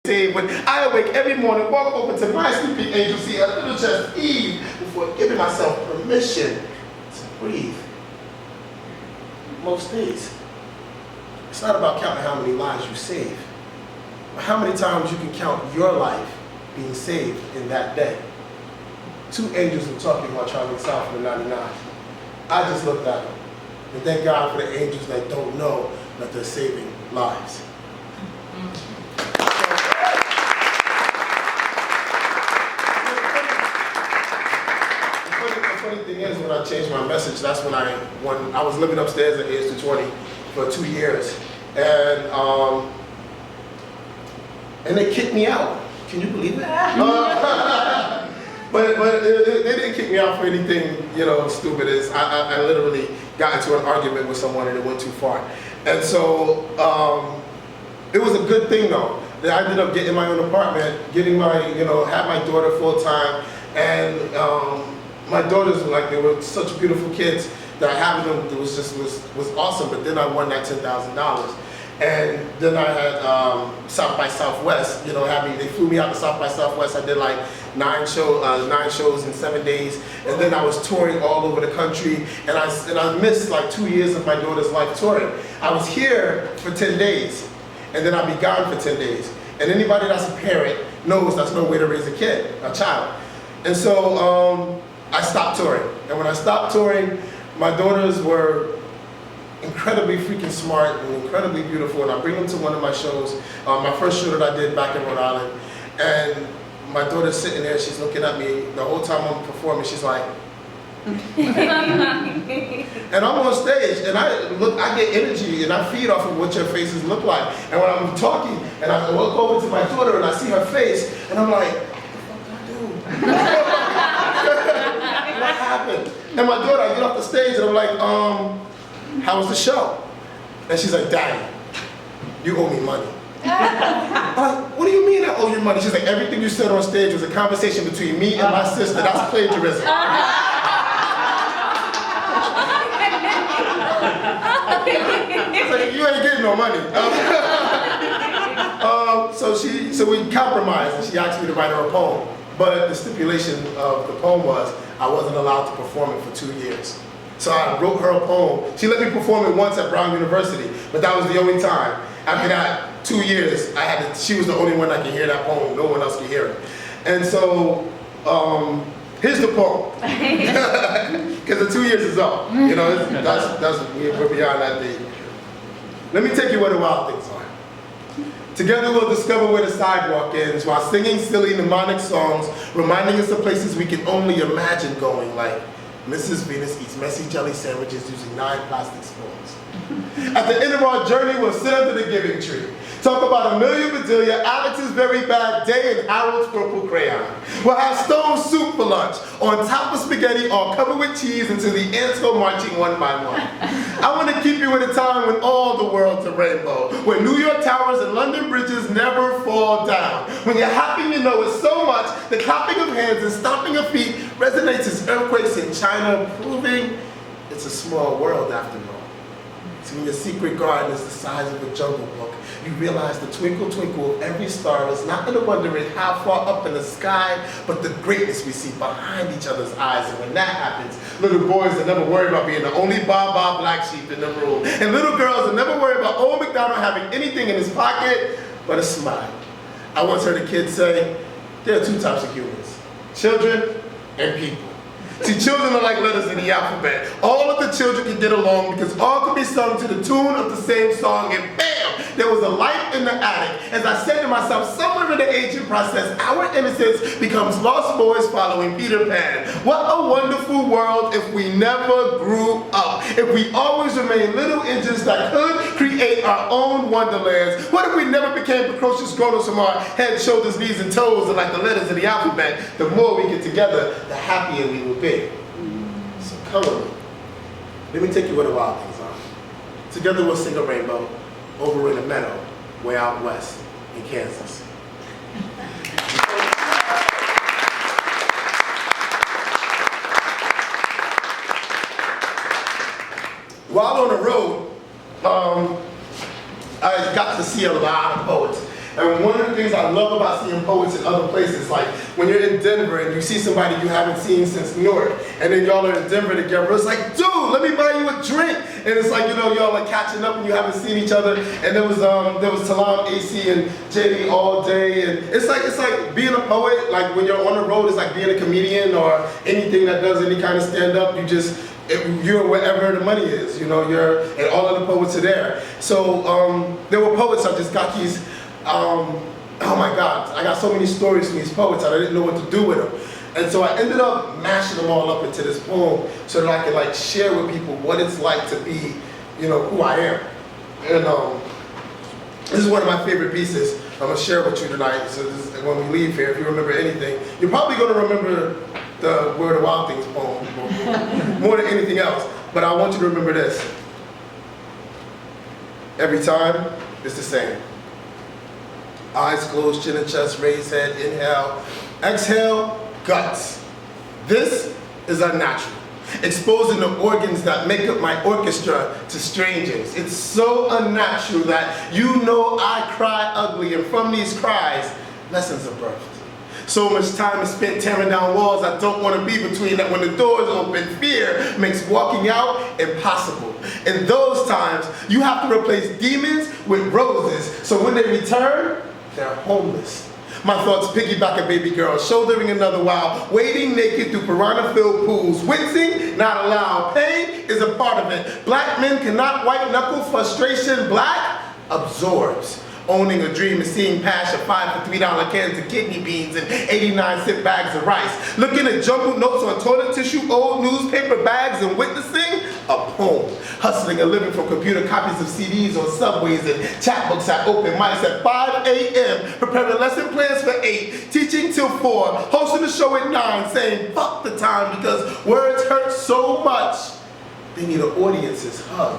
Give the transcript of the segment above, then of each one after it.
saved. When I awake every morning, walk over to my sleeping angel, see a little just Eve, before giving myself permission to breathe. Most days, it's not about counting how many lives you save, but how many times you can count your life being saved in that day. Two angels were talking while traveling south for the 99. I just looked at them. And thank God for the angels that don't know that they're saving lives. The funny thing is, when I changed my message, that's when I was living upstairs at age 220 for 2 years. And they kicked me out. Can you believe it? But they didn't kick me out for anything, stupid. I literally got into an argument with someone and it went too far. And so it was a good thing though. That I ended up getting my own apartment, getting my, had my daughter full time, and my daughters they were such beautiful kids that having them was awesome. But then I won that $10,000. And then I had South by Southwest, they flew me out to South by Southwest. I did like 9 shows in 7 days, and then I was touring all over the country, and I missed like 2 years of my daughter's life touring. I was here for 10 days, and then I'd be gone for 10 days. And anybody that's a parent knows that's no way to raise a child. And so I stopped touring, and when I stopped touring, my daughters were incredibly freaking smart and incredibly beautiful, and I bring them to one of my shows, my first show that I did back in Rhode Island, and my daughter's sitting there, she's looking at me the whole time I'm performing, she's like, and I'm on stage, and I get energy, and I feed off of what your faces look like, and when I'm talking, and I look over to my daughter, and I see her face, and I'm like, what the fuck did I do? What happened? And my daughter, I get off the stage, and I'm like, how was the show? And she's like, Daddy, you owe me money. I'm like, what do you mean I owe you money? She's like, everything you said on stage was a conversation between me and my sister. That's plagiarism. I was like, you ain't getting no money. So we compromised, and she asked me to write her a poem. But the stipulation of the poem was I wasn't allowed to perform it for 2 years. So I wrote her a poem. She let me perform it once at Brown University, but that was the only time. After that, 2 years, she was the only one that could hear that poem. No one else could hear it. And so, here's the poem. Because the 2 years is up. We're beyond that date. Let me take you where the wild things are. Together we'll discover where the sidewalk ends while singing silly mnemonic songs, reminding us of places we can only imagine going, like Mrs. Venus eats messy jelly sandwiches using 9 plastic spoons. At the end of our journey, we'll sit under the giving tree. Talk about Amelia Bedelia, Alex's very bad day, and Harold's purple crayon. We'll have stone soup for lunch, on top of spaghetti, all covered with cheese until the ants go marching one by one. I want to keep you at a time when all the world's a rainbow, where New York towers and London bridges never fall down. When you're happy, you know it so much, the clapping of hands and stomping of feet resonates as earthquakes in China, proving it's a small world after all. So when your secret garden is the size of a jungle book, you realize the twinkle twinkle of every star is not in the wondering how far up in the sky, but the greatness we see behind each other's eyes. And when that happens, little boys that never worry about being the only Baa black sheep in the room, and little girls that never worry about old MacDonald having anything in his pocket but a smile. I once heard a kid say, there are 2 types of humans, children and people. See, children are like letters in the alphabet. All of the children can get along because all can be sung to the tune of the same song, and bam, there was a light in the attic. As I said to myself, somewhere in the aging process, our innocence becomes lost boys following Peter Pan. What a wonderful world if we never grew up. If we always remained little engines that could create our own wonderlands. What if we never became precocious grown-ups from our heads, shoulders, knees, and toes, and like the letters in the alphabet, the more we get together, the happier we will be. So come with me. Let me take you where the wild things are. Together we'll sing a rainbow over in the meadow, way out west in Kansas. While on the road, I got to see a lot of poets. And one of the things I love about seeing poets in other places, like when you're in Denver and you see somebody you haven't seen since New York, and then y'all are in Denver together, it's like, dude, let me buy you a drink. And it's like, you know, y'all are catching up and you haven't seen each other. And there was Talam, AC, and JD all day. And it's like being a poet, like when you're on the road, it's like being a comedian or anything that does any kind of stand-up. You're wherever the money is, you know, and all of the poets are there. So there were poets I just got these, oh my God, I got so many stories from these poets I didn't know what to do with them. And so I ended up mashing them all up into this poem so that I could like share with people what it's like to be, you know, who I am. And this is one of my favorite pieces I'm gonna share with you tonight. So when we leave here, if you remember anything, you're probably gonna remember the Where the Wild Things poem more than anything else. But I want you to remember this. Every time, it's the same. Eyes closed, chin and chest, raised head, inhale. Exhale, guts. This is unnatural. Exposing the organs that make up my orchestra to strangers. It's so unnatural that you know I cry ugly, and from these cries, lessons are birthed. So much time is spent tearing down walls I don't want to be between, that when the doors open, fear makes walking out impossible. In those times, you have to replace demons with roses, so when they return, they're homeless. My thoughts piggyback a baby girl, shouldering another while, wading naked through piranha-filled pools. Wincing, not allowed. Pain is a part of it. Black men cannot white-knuckle frustration. Black absorbs. Owning a dream is seeing past your 5 for $3 cans of kidney beans and 89-cent bags of rice. Looking at jumbled notes on toilet tissue, old newspaper bags, and witnessing a poem. Hustling a living from computer copies of CDs on subways and chatbooks at open mics at 5 a.m. Preparing lesson plans for 8, teaching till 4, hosting a show at 9, saying fuck the time because words hurt so much. They need an audience's hug.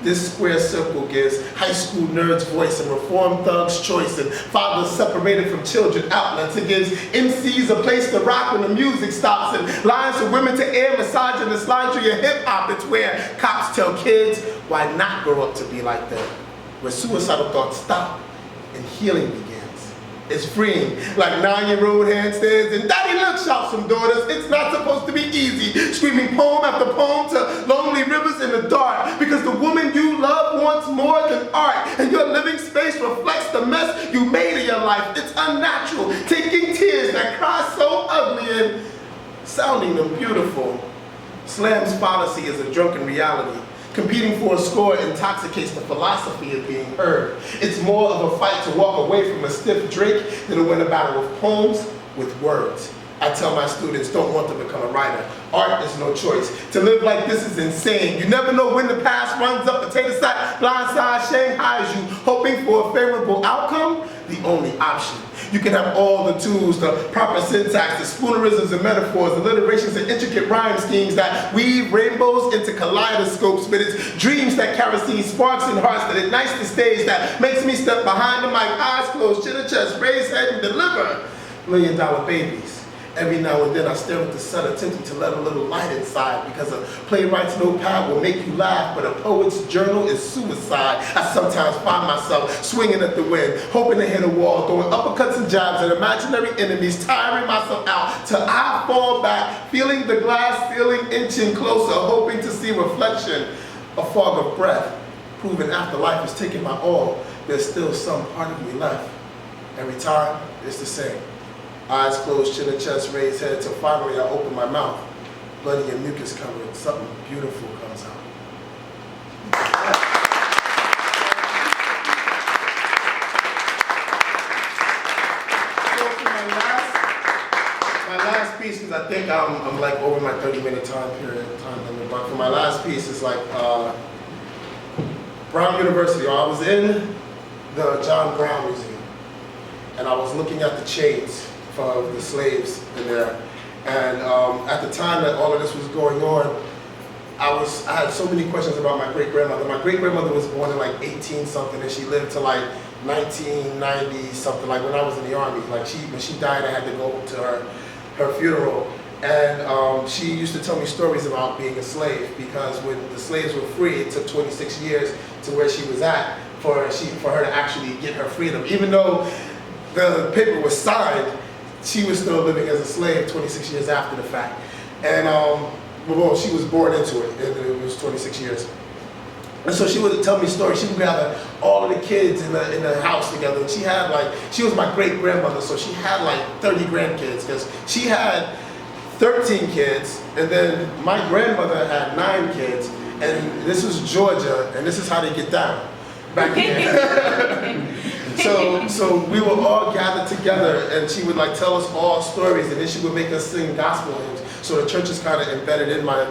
This square circle gives high school nerds voice and reform thugs choice, and fathers separated from children outlets. It gives MCs a place to rock when the music stops, and lines for women to air, misogynist lines through your hip hop. It's where cops tell kids why not grow up to be like them, where suicidal thoughts stop and healing begins. It's freeing, like 9-year-old handstands and daddy look shouts from daughters. It's not supposed to be easy, screaming poem after poem to lonely rivers in the dark, because the woman you love wants more than art, and your living space reflects the mess you made of your life. It's unnatural, taking tears that cry so ugly and sounding them beautiful. Slam's fallacy is a drunken reality. Competing for a score intoxicates the philosophy of being heard. It's more of a fight to walk away from a stiff drink than to win a battle of poems with words. I tell my students, don't want to become a writer. Art is no choice. To live like this is insane. You never know when the past runs up, potato sack, blindside, Shanghai's you, hoping for a favorable outcome, the only option. You can have all the tools, the proper syntax, the spoonerisms and metaphors, alliterations and intricate rhyme schemes that weave rainbows into kaleidoscopes, but it's dreams that kerosene sparks in hearts that ignites the stage that makes me step behind the mic, eyes closed, chin and chest, raise head and deliver $1 million babies. Every now and then I stare at the sun, attempting to let a little light inside, because a playwright's notepad will make you laugh, but a poet's journal is suicide. I sometimes find myself swinging at the wind, hoping to hit a wall, throwing uppercuts and jabs at imaginary enemies, tiring myself out till I fall back, feeling the glass ceiling inching closer, hoping to see reflection, a fog of breath, proving after life has taken my all, there's still some part of me left. Every time, it's the same. Eyes closed, chin and chest, raised head, till finally I open my mouth. Bloody and mucus covered, something beautiful comes out. So for my last piece, because I think I'm like over my 30-minute time limit, but for my last piece, it's like Brown University. I was in the John Brown Museum, and I was looking at the chains of the slaves in there, and at the time that all of this was going on, I had so many questions about my great-grandmother. My great-grandmother was born in like 18-something, and she lived to like 1990-something, like when I was in the Army. Like when she died, I had to go to her funeral, and she used to tell me stories about being a slave, because when the slaves were free, it took 26 years to where she was at for her to actually get her freedom. Even though the paper was signed, she was still living as a slave 26 years after the fact. And well, she was born into it, and it was 26 years. And so she would tell me stories. She would gather all of the kids in the house together. And she was my great grandmother, so she had like 30 grandkids, because she had 13 kids, and then my grandmother had 9 kids, and this was Georgia, and this is how they get down back then. So we would all gather together, and she would like tell us all stories, and then she would make us sing gospel hymns. So the church is kind of embedded in my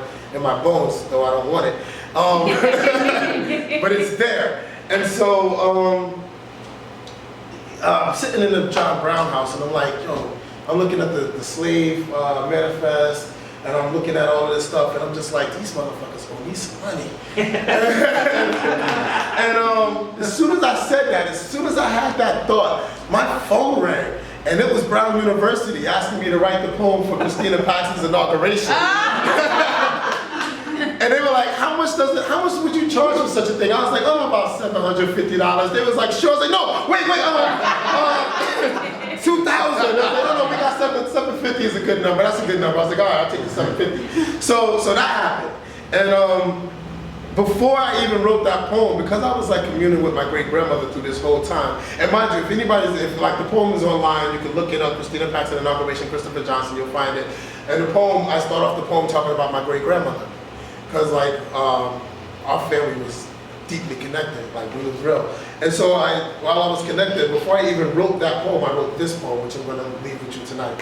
bones, though I don't want it. But it's there. And so I'm sitting in the John Brown house, and I'm like, yo, I'm looking at the slave manifest, and I'm looking at all of this stuff, and I'm just like, these motherfuckers gonna need some money. And as soon as I said that, as soon as I had that thought, my phone rang, and it was Brown University asking me to write the poem for Christina Paxson's inauguration. And they were like, how much would you charge for such a thing? I was like, oh, about $750. They was like, sure. I was like, no, wait, 2,000. I was like, no, we got 750 is a good number. That's a good number. I was like, all right, I'll take the 750. So that happened. And before I even wrote that poem, because I was like communing with my great grandmother through this whole time. And mind you, if like the poem is online, you can look it up, Christina Paxson Inauguration, Christopher Johnson, you'll find it. And the poem, I start off the poem talking about my great grandmother. Because like our family was deeply connected, like it was real. And so while I was connected, before I even wrote that poem, I wrote this poem, which I'm gonna leave with you tonight.